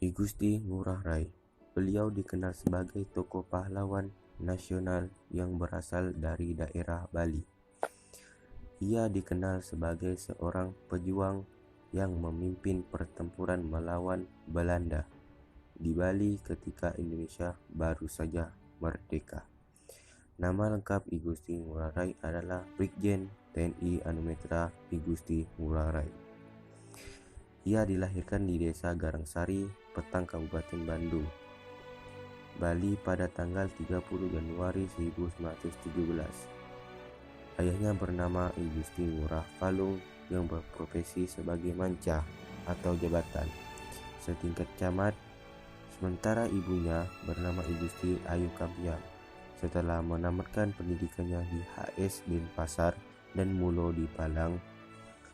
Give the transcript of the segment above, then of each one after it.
I Gusti Ngurah Rai. Beliau dikenal sebagai tokoh pahlawan nasional yang berasal dari daerah Bali. Ia dikenal sebagai seorang pejuang yang memimpin pertempuran melawan Belanda di Bali ketika Indonesia baru saja merdeka. Nama lengkap I Gusti Ngurah Rai adalah Brigjen TNI Anumerta I Gusti Ngurah Rai. Ia dilahirkan di Desa Garangsari, Petang, Kabupaten Bandung, Bali pada tanggal 30 Januari 1917. Ayahnya bernama I Gusti Ngurah Falung yang berprofesi sebagai manca atau jabatan setingkat camat, sementara ibunya bernama I Gusti Ayu Kampiang. Setelah menamatkan pendidikannya di HS Denpasar dan Mulo di Palang,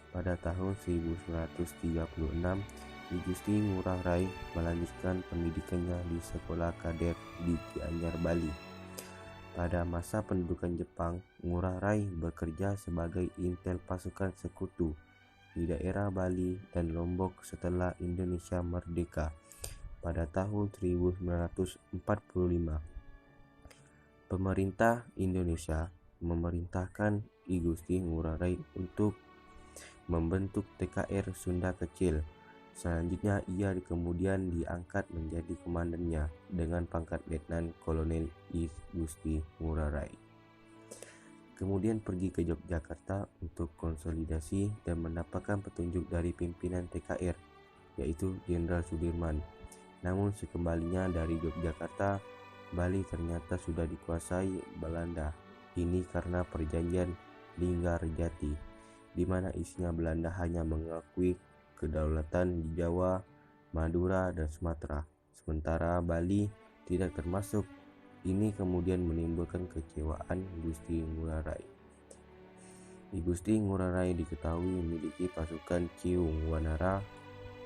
pada tahun 1936, I Gusti Ngurah Rai melanjutkan pendidikannya di Sekolah Kadet di Gianyar, Bali. Pada masa pendudukan Jepang, Ngurah Rai bekerja sebagai intel pasukan sekutu di daerah Bali dan Lombok setelah Indonesia merdeka pada tahun 1945. Pemerintah Indonesia memerintahkan I Gusti Ngurah Rai untuk membentuk TKR Sunda Kecil. Selanjutnya ia kemudian diangkat menjadi komandannya dengan pangkat Letnan Kolonel I Gusti Ngurah Rai. Kemudian pergi ke Yogyakarta untuk konsolidasi dan mendapatkan petunjuk dari pimpinan TKR, yaitu Jenderal Sudirman. Namun sekembalinya dari Yogyakarta, Bali ternyata sudah dikuasai Belanda. Ini karena perjanjian Linggarjati, di mana isinya Belanda hanya mengakui kedaulatan di Jawa, Madura, dan Sumatera, sementara Bali tidak termasuk. Ini kemudian menimbulkan kekecewaan Gusti Ngurah Rai. I Gusti Ngurah Rai diketahui memiliki pasukan Ciung Wanara,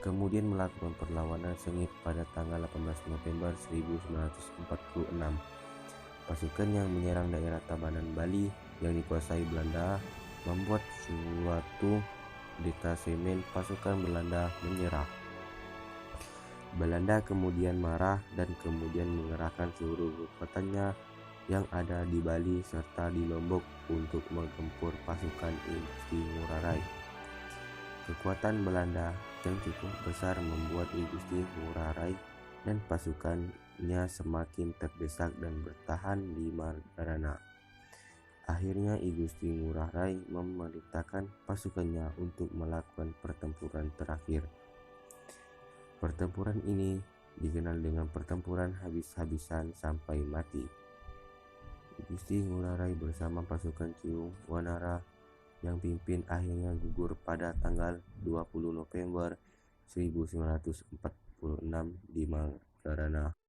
kemudian melakukan perlawanan sengit pada tanggal 18 November 1946. Pasukan yang menyerang daerah Tabanan, Bali yang dikuasai Belanda membuat suatu detasemen pasukan Belanda menyerah. Belanda kemudian marah dan kemudian mengerahkan seluruh kekuatannya yang ada di Bali serta di Lombok untuk menggempur pasukan I Gusti Ngurah Rai. Kekuatan Belanda yang cukup besar membuat I Gusti Ngurah Rai dan pasukannya semakin terdesak dan bertahan di Margarana. Akhirnya I Gusti Ngurah Rai memerintahkan pasukannya untuk melakukan pertempuran terakhir. Pertempuran ini dikenal dengan pertempuran habis-habisan sampai mati. I Gusti Ngurah Rai bersama pasukan Ciung Wanara yang pimpin akhirnya gugur pada tanggal 20 November 1946 di Margarana.